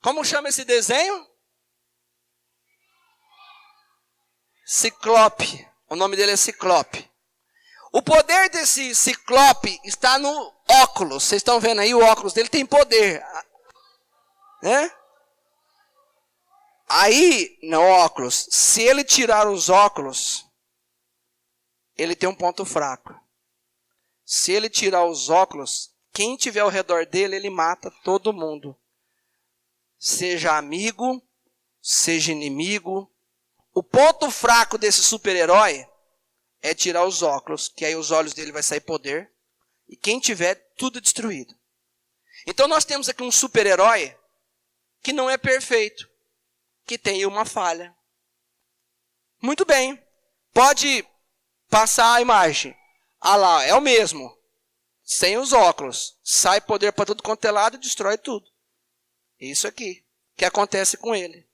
Como chama esse desenho? Ciclope. O nome dele é Ciclope. O poder desse Ciclope está no óculos. Vocês estão vendo aí, o óculos dele tem poder. Né? Aí, no óculos, se ele tirar os óculos, ele tem um ponto fraco. Se ele tirar os óculos, quem tiver ao redor dele, ele mata todo mundo. Seja amigo, seja inimigo. O ponto fraco desse super-herói é tirar os óculos, que aí os olhos dele vai sair poder. E quem tiver, tudo destruído. Então nós temos aqui um super-herói que não é perfeito, que tem uma falha. Muito bem. Pode passar a imagem. Ah lá, é o mesmo. Sem os óculos. Sai poder para tudo quanto é lado e destrói tudo. Isso aqui que acontece com ele.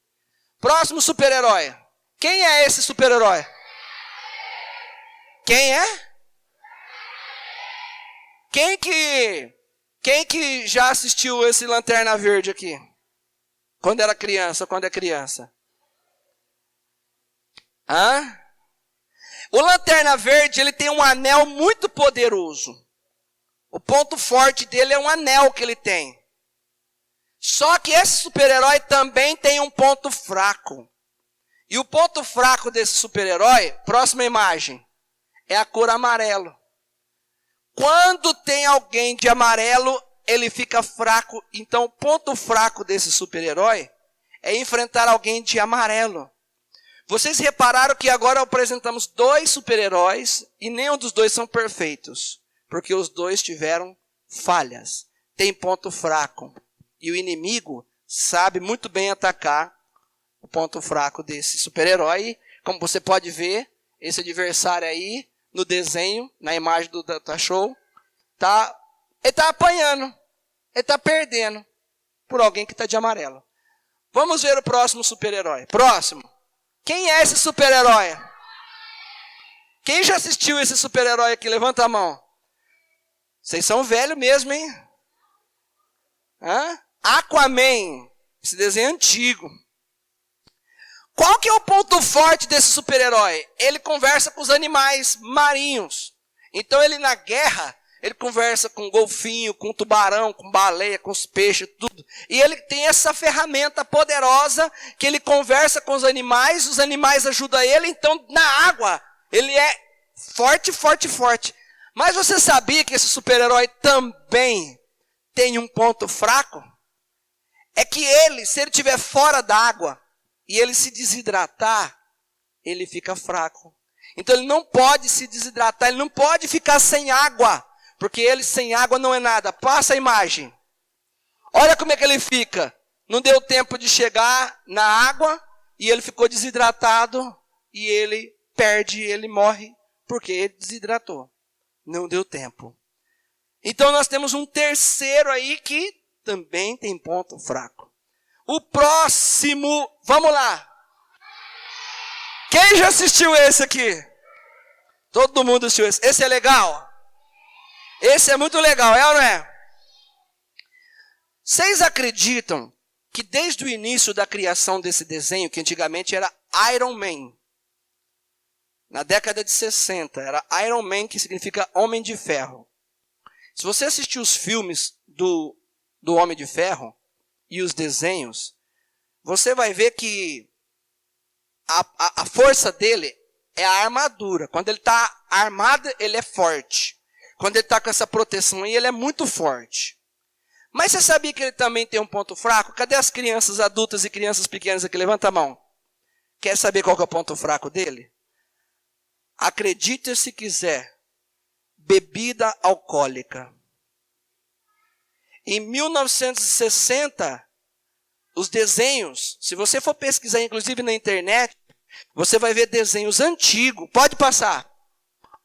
Próximo super-herói. Quem é esse super-herói? Quem é? Quem que já assistiu esse Lanterna Verde aqui? Quando era criança, quando é criança? Hã? O Lanterna Verde, ele tem um anel muito poderoso. O ponto forte dele é um anel que ele tem. Só que esse super-herói também tem um ponto fraco. E o ponto fraco desse super-herói, próxima imagem, é a cor amarelo. Quando tem alguém de amarelo, ele fica fraco. Então o ponto fraco desse super-herói é enfrentar alguém de amarelo. Vocês repararam que agora apresentamos 2 super-heróis e nenhum dos 2 são perfeitos. Porque os 2 tiveram falhas. Tem ponto fraco. E o inimigo sabe muito bem atacar o ponto fraco desse super-herói. Como você pode ver, esse adversário aí, no desenho, na imagem do Data Show, ele está apanhando. Ele está perdendo por alguém que está de amarelo. Vamos ver o próximo super-herói. Próximo. Quem é esse super-herói? Quem já assistiu esse super-herói aqui? Levanta a mão. Vocês são velhos mesmo, hein? Hã? Aquaman. Esse desenho é antigo. Qual que é o ponto forte desse super-herói? Ele conversa com os animais marinhos. Então ele na guerra, ele conversa com golfinho, com tubarão, com baleia, com os peixes, tudo. E ele tem essa ferramenta poderosa que ele conversa com os animais ajudam ele. Então na água, ele é forte, forte, forte. Mas você sabia que esse super-herói também tem um ponto fraco? É que ele, se ele estiver fora da água, e ele se desidratar, ele fica fraco. Então ele não pode se desidratar, ele não pode ficar sem água. Porque ele sem água não é nada. Passa a imagem. Olha como é que ele fica. Não deu tempo de chegar na água, e ele ficou desidratado, e ele perde, ele morre, porque ele desidratou. Não deu tempo. Então nós temos um terceiro aí que também tem ponto fraco. O próximo, vamos lá. Quem já assistiu esse aqui? Todo mundo assistiu esse. Esse é legal? Esse é muito legal, é ou não é? Vocês acreditam que desde o início da criação desse desenho, que antigamente era Iron Man, na década de 60, era Iron Man, que significa Homem de Ferro. Se você assistir os filmes do Homem de Ferro, e os desenhos, você vai ver que a força dele é a armadura. Quando ele está armado, ele é forte. Quando ele está com essa proteção aí, ele é muito forte. Mas você sabia que ele também tem um ponto fraco? Cadê as crianças adultas e crianças pequenas aqui? Levanta a mão. Quer saber qual que é o ponto fraco dele? Acredite se quiser. Bebida alcoólica. Em 1960, os desenhos, se você for pesquisar inclusive na internet, você vai ver desenhos antigos. Pode passar.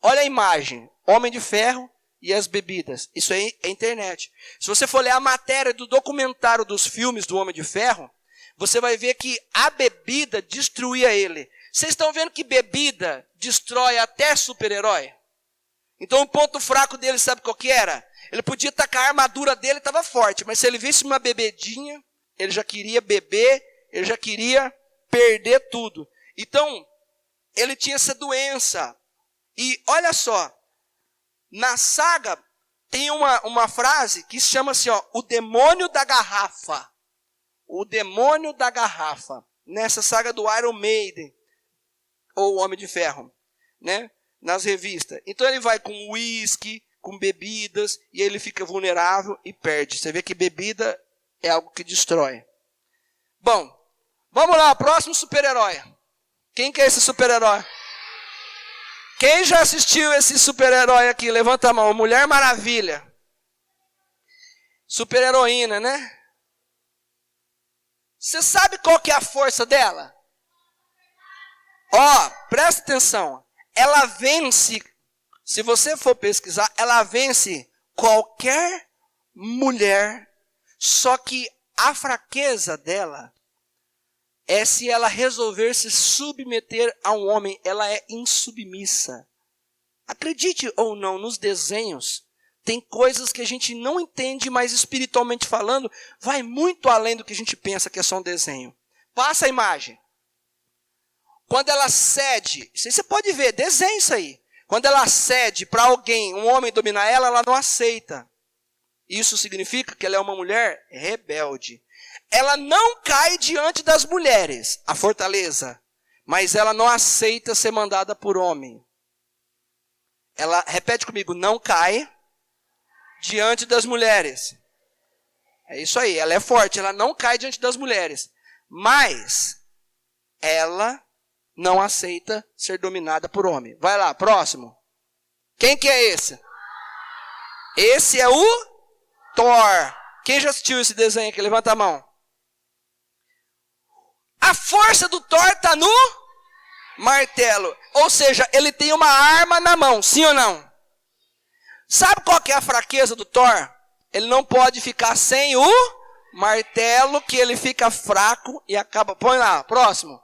Olha a imagem. Homem de Ferro e as bebidas. Isso aí é internet. Se você for ler a matéria do documentário dos filmes do Homem de Ferro, você vai ver que a bebida destruía ele. Vocês estão vendo que bebida destrói até super-herói? Então o ponto fraco dele, sabe qual que era? Ele podia tacar a armadura dele, estava forte, mas se ele visse uma bebedinha, ele já queria beber, ele já queria perder tudo. Então, ele tinha essa doença. E olha só, na saga tem uma frase que chama assim, ó, o demônio da garrafa. O demônio da garrafa. Nessa saga do Iron Maiden, ou o Homem de Ferro, né? Nas revistas. Então ele vai com uísque, com bebidas, e ele fica vulnerável e perde. Você vê que bebida é algo que destrói. Bom, vamos lá, próximo super-herói. Quem que é esse super-herói? Quem já assistiu esse super-herói aqui? Levanta a mão. Mulher Maravilha. Super-heroína, né? Você sabe qual que é a força dela? Ó, presta atenção. Ela vence, se você for pesquisar, ela vence qualquer mulher. Só que a fraqueza dela é se ela resolver se submeter a um homem. Ela é insubmissa. Acredite ou não, nos desenhos, tem coisas que a gente não entende, mas espiritualmente falando, vai muito além do que a gente pensa que é só um desenho. Passa a imagem. Quando ela cede, você pode ver, desenha isso aí. Quando ela cede para alguém, um homem dominar ela, ela não aceita. Isso significa que ela é uma mulher rebelde. Ela não cai diante das mulheres, a fortaleza, mas ela não aceita ser mandada por homem. Ela, repete comigo, não cai diante das mulheres. É isso aí, ela é forte, ela não cai diante das mulheres. Mas ela não aceita ser dominada por homem. Vai lá, próximo. Quem que é esse? Esse é o Thor. Quem já assistiu esse desenho aqui? Levanta a mão. A força do Thor está no martelo. Ou seja, ele tem uma arma na mão, sim ou não? Sabe qual que é a fraqueza do Thor? Ele não pode ficar sem o martelo, que ele fica fraco e acaba... Põe lá, próximo.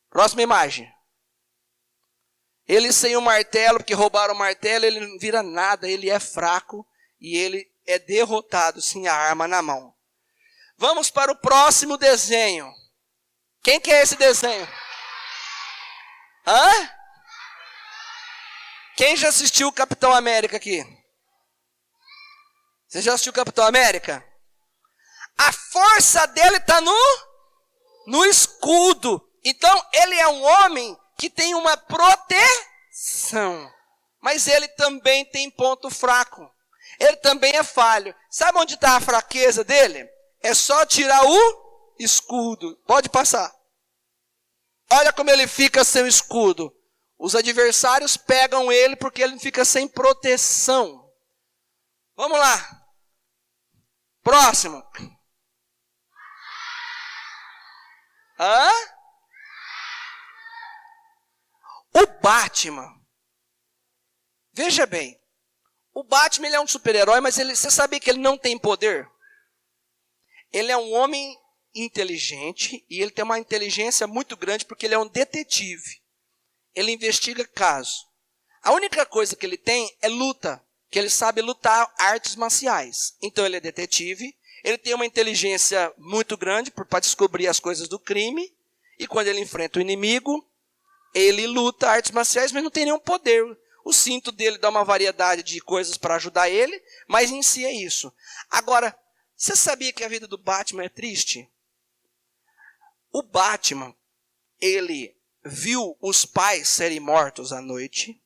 Próxima imagem. Ele sem o martelo, porque roubaram o martelo, ele não vira nada, ele é fraco e ele é derrotado sem a arma na mão. Vamos para o próximo desenho. Quem que é esse desenho? Hã? Quem já assistiu o Capitão América aqui? Você já assistiu o Capitão América? A força dele está no escudo. Então, ele é um homem que tem uma proteção. Mas ele também tem ponto fraco. Ele também é falho. Sabe onde está a fraqueza dele? É só tirar o escudo. Pode passar. Olha como ele fica sem o escudo. Os adversários pegam ele porque ele fica sem proteção. Vamos lá. Próximo. Hã? O Batman. Veja bem. O Batman ele é um super-herói, mas você sabia que ele não tem poder? Ele é um homem inteligente e ele tem uma inteligência muito grande porque ele é um detetive. Ele investiga casos. A única coisa que ele tem é luta, que ele sabe lutar artes marciais. Então ele é detetive, ele tem uma inteligência muito grande para descobrir as coisas do crime, e quando ele enfrenta o inimigo, ele luta artes marciais, mas não tem nenhum poder. O cinto dele dá uma variedade de coisas para ajudar ele, mas em si é isso. Agora, você sabia que a vida do Batman é triste? O Batman, ele viu os pais serem mortos à noite.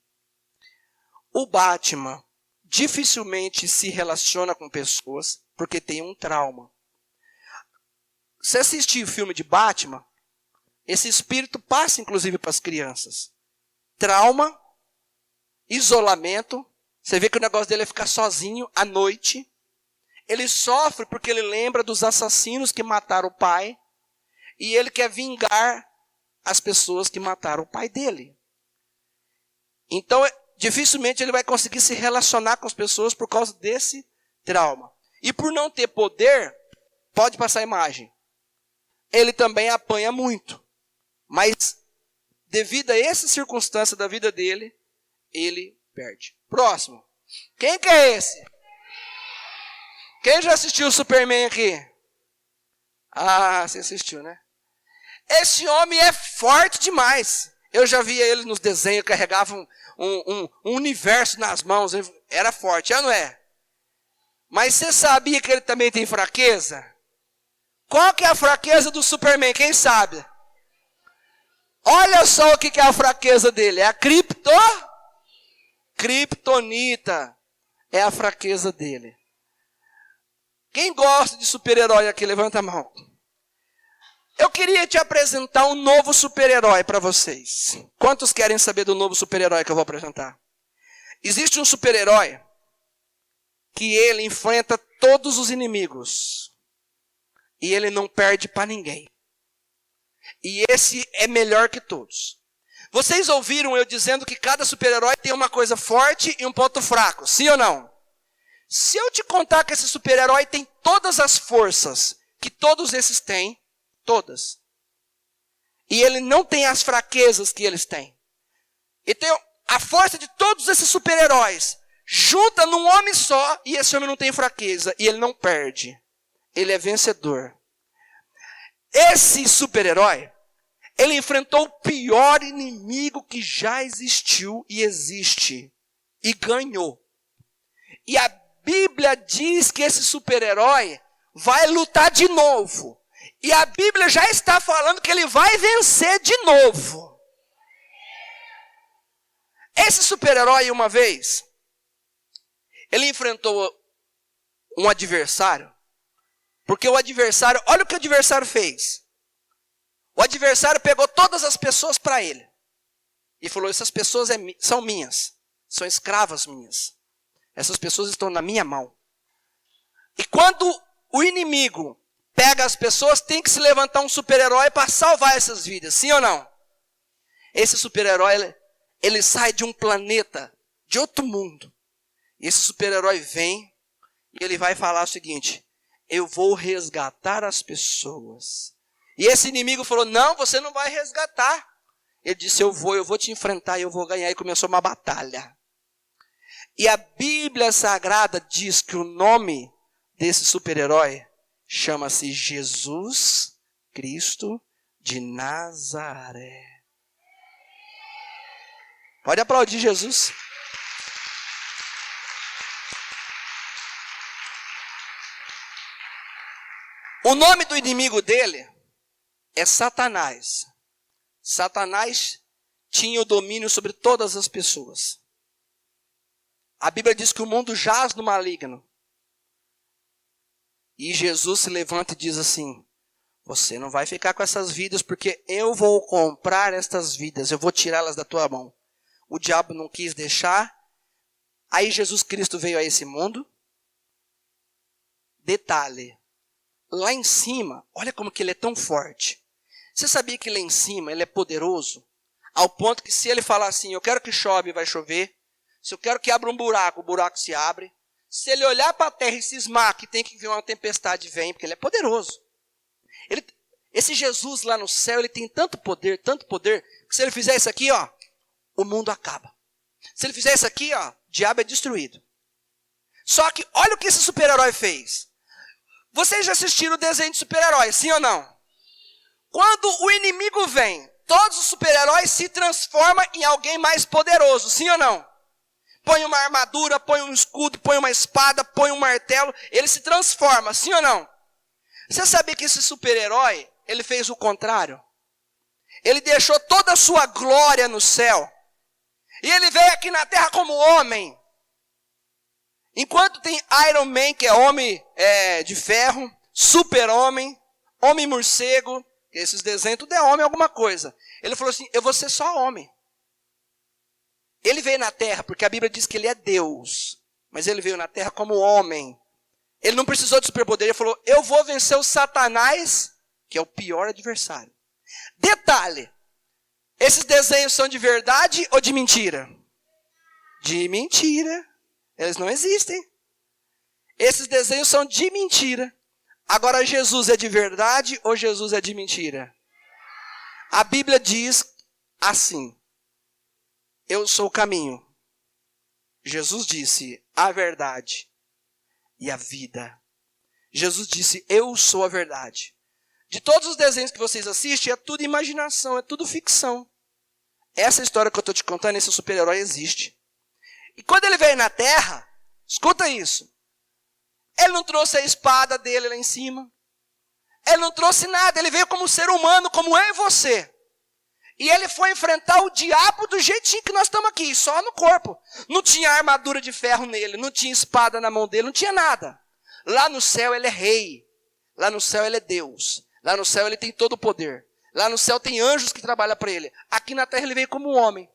O Batman dificilmente se relaciona com pessoas porque tem um trauma. Se assistir o filme de Batman, esse espírito passa inclusive para as crianças. Trauma, isolamento. Você vê que o negócio dele é ficar sozinho à noite. Ele sofre porque ele lembra dos assassinos que mataram o pai. E ele quer vingar as pessoas que mataram o pai dele. Então, dificilmente ele vai conseguir se relacionar com as pessoas por causa desse trauma. E por não ter poder, pode passar a imagem, ele também apanha muito. Mas, devido a essa circunstância da vida dele, ele perde. Próximo. Quem que é esse? Quem já assistiu o Superman aqui? Ah, você assistiu, né? Esse homem é forte demais. Eu já via ele nos desenhos, carregava um universo nas mãos. Era forte, já não é? Mas você sabia que ele também tem fraqueza? Qual que é a fraqueza do Superman? Quem sabe? Olha só o que é a fraqueza dele. É a Kryptonita. É a fraqueza dele. Quem gosta de super-herói aqui? Levanta a mão. Eu queria te apresentar um novo super-herói para vocês. Quantos querem saber do novo super-herói que eu vou apresentar? Existe um super-herói que ele enfrenta todos os inimigos. E ele não perde para ninguém. E esse é melhor que todos. Vocês ouviram eu dizendo que cada super-herói tem uma coisa forte e um ponto fraco, sim ou não? Se eu te contar que esse super-herói tem todas as forças que todos esses têm, todas, e ele não tem as fraquezas que eles têm, e tem a força de todos esses super-heróis, junta num homem só, e esse homem não tem fraqueza, e ele não perde, ele é vencedor. Esse super-herói, ele enfrentou o pior inimigo que já existiu e existe. E ganhou. E a Bíblia diz que esse super-herói vai lutar de novo. E a Bíblia já está falando que ele vai vencer de novo. Esse super-herói, uma vez, ele enfrentou um adversário. Porque o adversário, olha o que o adversário fez. O adversário pegou todas as pessoas para ele. E falou, essas pessoas são minhas. São escravas minhas. Essas pessoas estão na minha mão. E quando o inimigo pega as pessoas, tem que se levantar um super-herói para salvar essas vidas. Sim ou não? Esse super-herói, ele sai de um planeta, de outro mundo. E esse super-herói vem e ele vai falar o seguinte: eu vou resgatar as pessoas. E esse inimigo falou, não, você não vai resgatar. Ele disse, eu vou te enfrentar e eu vou ganhar. E começou uma batalha. E a Bíblia Sagrada diz que o nome desse super-herói chama-se Jesus Cristo de Nazaré. Pode aplaudir Jesus. O nome do inimigo dele é Satanás. Satanás tinha o domínio sobre todas as pessoas. A Bíblia diz que o mundo jaz no maligno. E Jesus se levanta e diz assim, você não vai ficar com essas vidas, porque eu vou comprar estas vidas, eu vou tirá-las da tua mão. O diabo não quis deixar. Aí Jesus Cristo veio a esse mundo. Detalhe. Lá em cima, olha como que ele é tão forte. Você sabia que lá em cima ele é poderoso? Ao ponto que se ele falar assim, eu quero que chove, vai chover. Se eu quero que abra um buraco, o buraco se abre. Se ele olhar para a terra e cismar que tem que vir uma tempestade, vem, porque ele é poderoso. Esse Jesus lá no céu, ele tem tanto poder, que se ele fizer isso aqui, ó, o mundo acaba. Se ele fizer isso aqui, ó, o diabo é destruído. Só que olha o que esse super-herói fez. Vocês já assistiram o desenho de super-herói, sim ou não? Quando o inimigo vem, todos os super-heróis se transformam em alguém mais poderoso, sim ou não? Põe uma armadura, põe um escudo, põe uma espada, põe um martelo, ele se transforma, sim ou não? Você sabia que esse super-herói, ele fez o contrário? Ele deixou toda a sua glória no céu. E ele veio aqui na terra como homem. Enquanto tem Iron Man, que é homem de ferro, super-homem, homem-morcego, esses desenhos, tudo é homem alguma coisa. Ele falou assim, eu vou ser só homem. Ele veio na terra, porque a Bíblia diz que ele é Deus. Mas ele veio na terra como homem. Ele não precisou de superpoder, ele falou, eu vou vencer o Satanás, que é o pior adversário. Detalhe, esses desenhos são de verdade ou de mentira? De mentira. Eles não existem. Esses desenhos são de mentira. Agora, Jesus é de verdade ou Jesus é de mentira? A Bíblia diz assim, eu sou o caminho. Jesus disse, a verdade e a vida. Jesus disse, eu sou a verdade. De todos os desenhos que vocês assistem, é tudo imaginação, é tudo ficção. Essa história que eu estou te contando, esse super-herói existe. E quando ele veio na Terra, escuta isso. Ele não trouxe a espada dele lá em cima. Ele não trouxe nada, ele veio como ser humano, como eu e você. E ele foi enfrentar o diabo do jeitinho que nós estamos aqui, só no corpo. Não tinha armadura de ferro nele, não tinha espada na mão dele, não tinha nada. Lá no céu ele é rei. Lá no céu ele é Deus. Lá no céu ele tem todo o poder. Lá no céu tem anjos que trabalham para ele. Aqui na terra ele veio como um homem.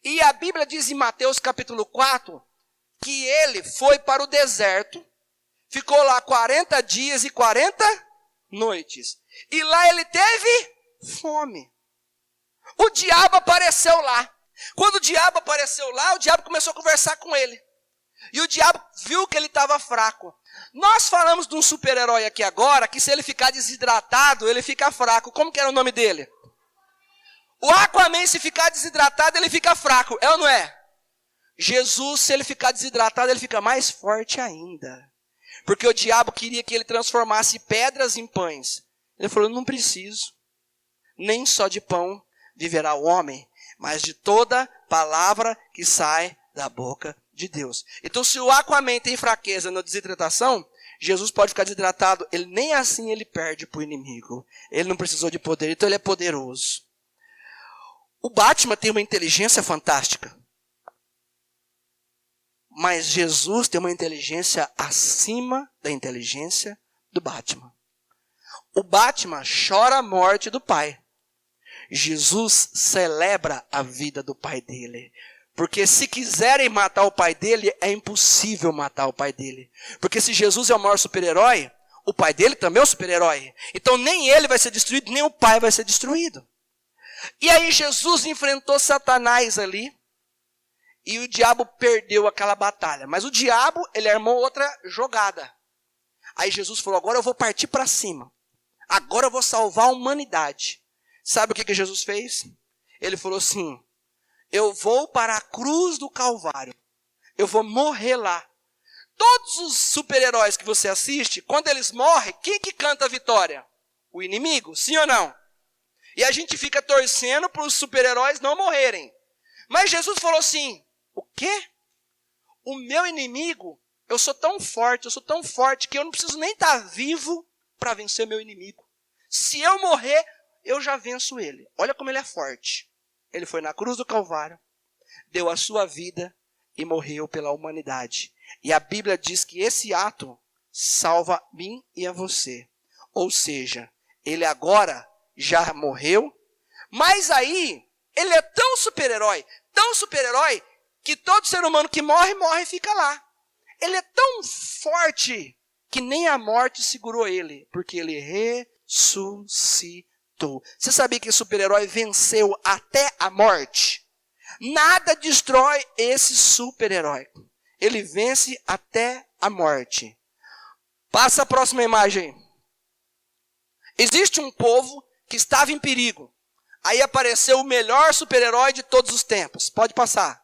E a Bíblia diz em Mateus capítulo 4, que ele foi para o deserto, ficou lá 40 dias e 40 noites. E lá ele teve fome. O diabo apareceu lá. Quando o diabo apareceu lá, o diabo começou a conversar com ele. E o diabo viu que ele estava fraco. Nós falamos de um super-herói aqui agora, que se ele ficar desidratado, ele fica fraco. Como que era o nome dele? O Aquaman, se ficar desidratado, ele fica fraco. É ou não é? Jesus, se ele ficar desidratado, ele fica mais forte ainda. Porque o diabo queria que ele transformasse pedras em pães. Ele falou, não preciso. Nem só de pão viverá o homem, mas de toda palavra que sai da boca de Deus. Então, se o Aquaman tem fraqueza na desidratação, Jesus pode ficar desidratado. Ele nem assim ele perde para o inimigo. Ele não precisou de poder, então ele é poderoso. O Batman tem uma inteligência fantástica. Mas Jesus tem uma inteligência acima da inteligência do Batman. O Batman chora a morte do pai. Jesus celebra a vida do pai dele. Porque se quiserem matar o pai dele, é impossível matar o pai dele. Porque se Jesus é o maior super-herói, o pai dele também é um super-herói. Então nem ele vai ser destruído, nem o pai vai ser destruído. E aí Jesus enfrentou Satanás ali. E o diabo perdeu aquela batalha. Mas o diabo, ele armou outra jogada. Aí Jesus falou, agora eu vou partir para cima. Agora eu vou salvar a humanidade. Sabe o que Jesus fez? Ele falou assim, eu vou para a cruz do Calvário. Eu vou morrer lá. Todos os super-heróis que você assiste, quando eles morrem, quem que canta a vitória? O inimigo, sim ou não? E a gente fica torcendo para os super-heróis não morrerem. Mas Jesus falou assim, o quê? O meu inimigo, eu sou tão forte que eu não preciso nem estar vivo para vencer meu inimigo. Se eu morrer, eu já venço ele. Olha como ele é forte. Ele foi na cruz do Calvário, deu a sua vida e morreu pela humanidade. E a Bíblia diz que esse ato salva a mim e a você. Ou seja, ele agora já morreu, mas aí ele é tão super-herói, que todo ser humano que morre, morre e fica lá. Ele é tão forte que nem a morte segurou ele, porque ele ressuscitou. Você sabia que esse super-herói venceu até a morte? Nada destrói esse super-herói. Ele vence até a morte. Passa a próxima imagem. Existe um povo que estava em perigo. Aí apareceu o melhor super-herói de todos os tempos. Pode passar.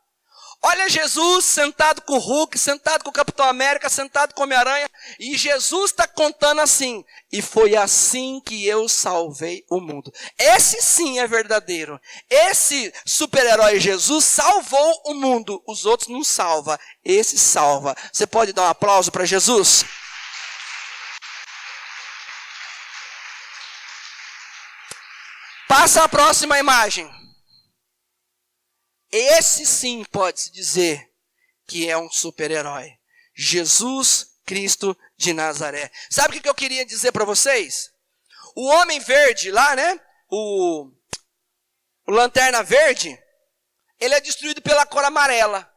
Olha Jesus sentado com o Hulk, sentado com o Capitão América, sentado com o Homem-Aranha. E Jesus está contando assim. E foi assim que eu salvei o mundo. Esse sim é verdadeiro. Esse super-herói Jesus salvou o mundo. Os outros não salvam. Esse salva. Você pode dar um aplauso para Jesus? Passa a próxima imagem. Esse sim pode-se dizer que é um super-herói. Jesus Cristo de Nazaré. Sabe o que eu queria dizer para vocês? O Homem Verde lá, né? O Lanterna Verde, ele é destruído pela cor amarela.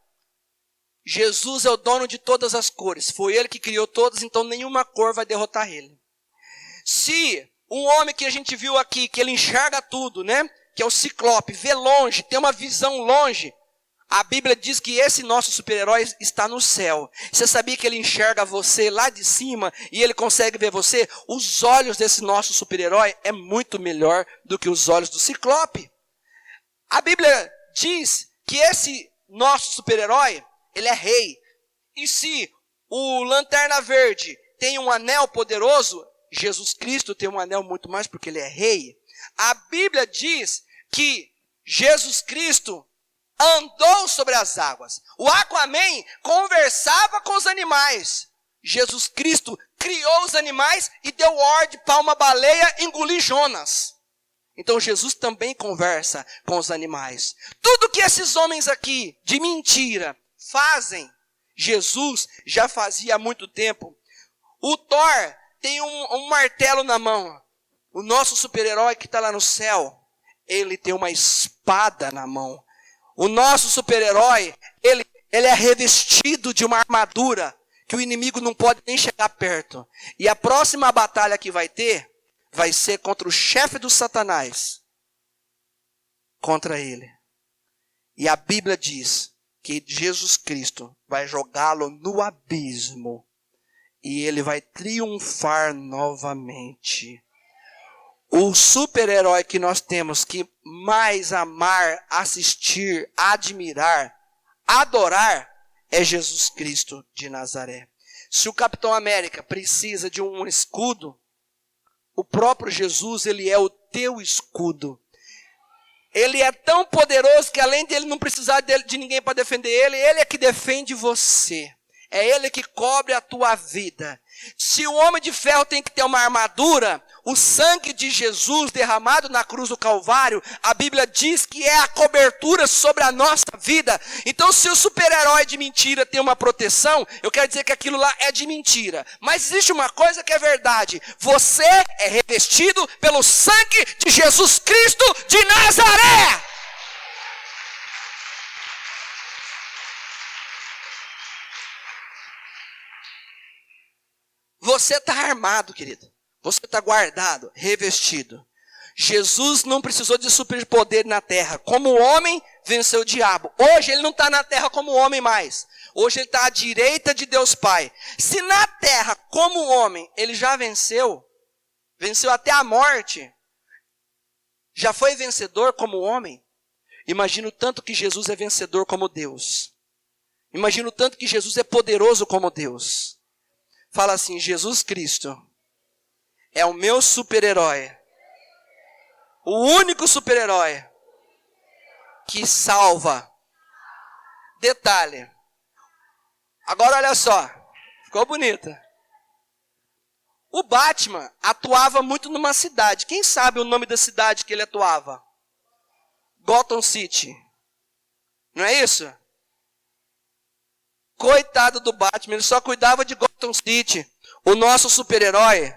Jesus é o dono de todas as cores. Foi ele que criou todas, então nenhuma cor vai derrotar ele. Se um homem que a gente viu aqui, que ele enxerga tudo, né? Que é o Ciclope, vê longe, tem uma visão longe. A Bíblia diz que esse nosso super-herói está no céu. Você sabia que ele enxerga você lá de cima e ele consegue ver você? Os olhos desse nosso super-herói é muito melhor do que os olhos do Ciclope. A Bíblia diz que esse nosso super-herói, ele é rei. E se o Lanterna Verde tem um anel poderoso, Jesus Cristo tem um anel muito mais porque ele é rei. A Bíblia diz que Jesus Cristo andou sobre as águas. O Aquaman conversava com os animais. Jesus Cristo criou os animais e deu ordem para uma baleia engolir Jonas. Então Jesus também conversa com os animais. Tudo que esses homens aqui, de mentira, fazem, Jesus já fazia há muito tempo. O Thor tem um martelo na mão. O nosso super-herói que está lá no céu, ele tem uma espada na mão. O nosso super-herói, ele é revestido de uma armadura que o inimigo não pode nem chegar perto. E a próxima batalha que vai ter, vai ser contra o chefe do Satanás. Contra ele. E a Bíblia diz que Jesus Cristo vai jogá-lo no abismo. E ele vai triunfar novamente. O super-herói que nós temos que mais amar, assistir, admirar, adorar, é Jesus Cristo de Nazaré. Se o Capitão América precisa de um escudo, o próprio Jesus, ele é o teu escudo. Ele é tão poderoso que além dele não precisar de ninguém para defender ele é que defende você. É ele que cobre a tua vida. Se o homem de ferro tem que ter uma armadura, o sangue de Jesus derramado na cruz do Calvário, a Bíblia diz que é a cobertura sobre a nossa vida. Então se o super-herói de mentira tem uma proteção, eu quero dizer que aquilo lá é de mentira. Mas existe uma coisa que é verdade. Você é revestido pelo sangue de Jesus Cristo de Nazaré. Você está armado, querido. Você está guardado, revestido. Jesus não precisou de superpoder na terra. Como homem, venceu o diabo. Hoje ele não está na terra como homem mais. Hoje ele está à direita de Deus Pai. Se na terra, como homem, ele já venceu até a morte, já foi vencedor como homem, imagina o tanto que Jesus é vencedor como Deus. Imagina o tanto que Jesus é poderoso como Deus. Fala assim, Jesus Cristo é o meu super-herói. O único super-herói que salva. Detalhe. Agora olha só. Ficou bonita. O Batman atuava muito numa cidade. Quem sabe o nome da cidade que ele atuava? Gotham City. Não é isso? Coitado do Batman, ele só cuidava de Gotham City. O nosso super-herói,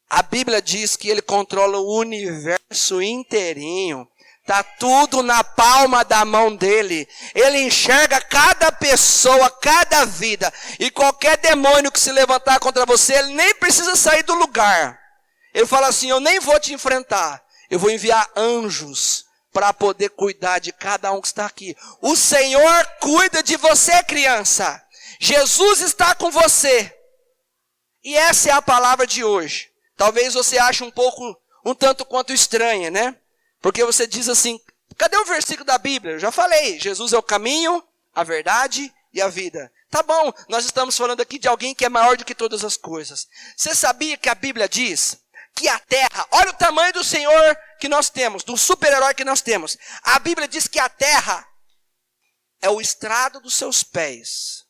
a Bíblia diz que ele controla o universo inteirinho. Está tudo na palma da mão dele. Ele enxerga cada pessoa, cada vida. E qualquer demônio que se levantar contra você, ele nem precisa sair do lugar. Ele fala assim, eu nem vou te enfrentar. Eu vou enviar anjos para poder cuidar de cada um que está aqui. O Senhor cuida de você, criança. Jesus está com você. E essa é a palavra de hoje. Talvez você ache um tanto quanto estranha, né? Porque você diz assim, cadê o versículo da Bíblia? Eu já falei, Jesus é o caminho, a verdade e a vida. Tá bom, nós estamos falando aqui de alguém que é maior do que todas as coisas. Você sabia que a Bíblia diz que a terra, olha o tamanho do Senhor que nós temos, do super-herói que nós temos. A Bíblia diz que a terra é o estrado dos seus pés.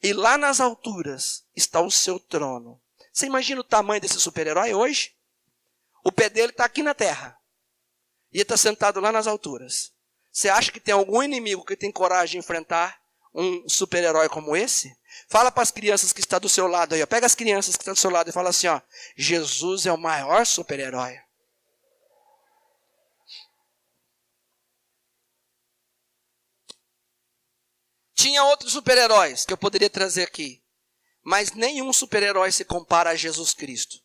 E lá nas alturas está o seu trono. Você imagina o tamanho desse super-herói hoje? O pé dele está aqui na terra. E ele está sentado lá nas alturas. Você acha que tem algum inimigo que tem coragem de enfrentar um super-herói como esse? Fala para as crianças que estão do seu lado aí. Ó. Pega as crianças que estão do seu lado e fala assim, ó, Jesus é o maior super-herói. Tinha outros super-heróis que eu poderia trazer aqui. Mas nenhum super-herói se compara a Jesus Cristo.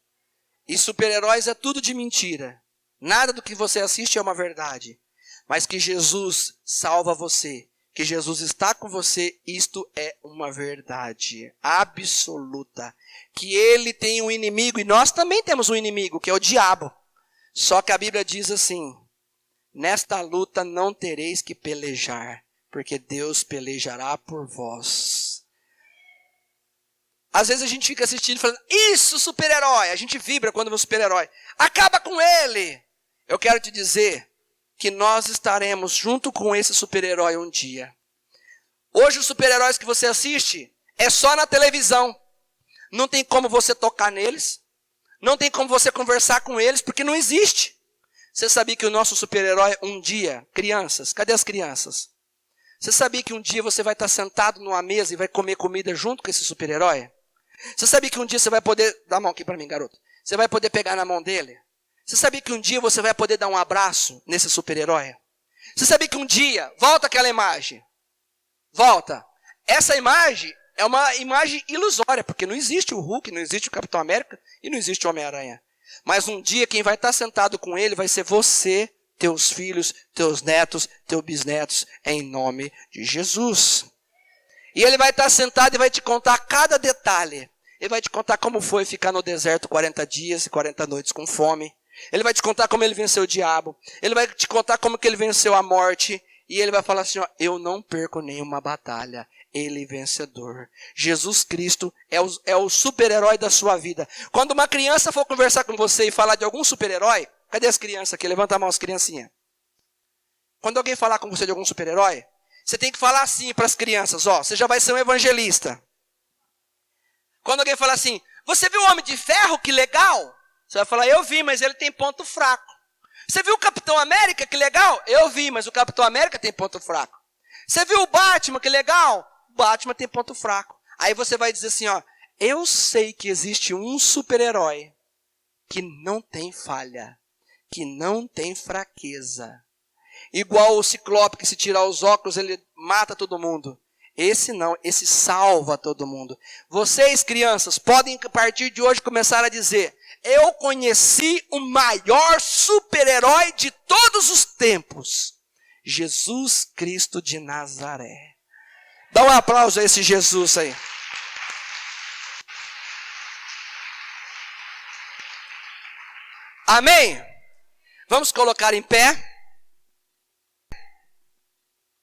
E super-heróis é tudo de mentira. Nada do que você assiste é uma verdade. Mas que Jesus salva você. Que Jesus está com você, isto é uma verdade absoluta. Que ele tem um inimigo, e nós também temos um inimigo, que é o diabo. Só que a Bíblia diz assim, nesta luta não tereis que pelejar, porque Deus pelejará por vós. Às vezes a gente fica assistindo e falando, isso, super-herói. A gente vibra quando vê um super-herói. Acaba com ele. Eu quero te dizer que nós estaremos junto com esse super-herói um dia. Hoje os super-heróis que você assiste é só na televisão. Não tem como você tocar neles. Não tem como você conversar com eles, porque não existe. Você sabia que o nosso super-herói um dia, crianças, cadê as crianças? Você sabia que um dia você vai estar sentado numa mesa e vai comer comida junto com esse super-herói? Você sabia que um dia você vai poder... Dá a mão aqui para mim, garoto. Você vai poder pegar na mão dele? Você sabia que um dia você vai poder dar um abraço nesse super-herói? Você sabia que um dia... Volta aquela imagem. Volta. Essa imagem é uma imagem ilusória, porque não existe o Hulk, não existe o Capitão América e não existe o Homem-Aranha. Mas um dia quem vai estar sentado com ele vai ser você, teus filhos, teus netos, teus bisnetos, em nome de Jesus. E ele vai estar sentado e vai te contar cada detalhe. Ele vai te contar como foi ficar no deserto 40 dias e 40 noites com fome. Ele vai te contar como ele venceu o diabo. Ele vai te contar como que ele venceu a morte. E ele vai falar assim, ó, eu não perco nenhuma batalha. Ele vencedor. Jesus Cristo é o super-herói da sua vida. Quando uma criança for conversar com você e falar de algum super-herói, cadê as crianças aqui? Levanta a mão, as criancinhas. Quando alguém falar com você de algum super-herói, você tem que falar assim para as crianças, ó, você já vai ser um evangelista. Quando alguém falar assim, você viu o Homem de Ferro? Que legal. Você vai falar, eu vi, mas ele tem ponto fraco. Você viu o Capitão América? Que legal. Eu vi, mas o Capitão América tem ponto fraco. Você viu o Batman? Que legal. O Batman tem ponto fraco. Aí você vai dizer assim, ó, eu sei que existe um super-herói que não tem falha, que não tem fraqueza. Igual o Ciclope, que se tirar os óculos, ele mata todo mundo. Esse não, esse salva todo mundo. Vocês, crianças, podem a partir de hoje começar a dizer, eu conheci o maior super-herói de todos os tempos. Jesus Cristo de Nazaré. Dá um aplauso a esse Jesus aí. Amém? Vamos colocar em pé.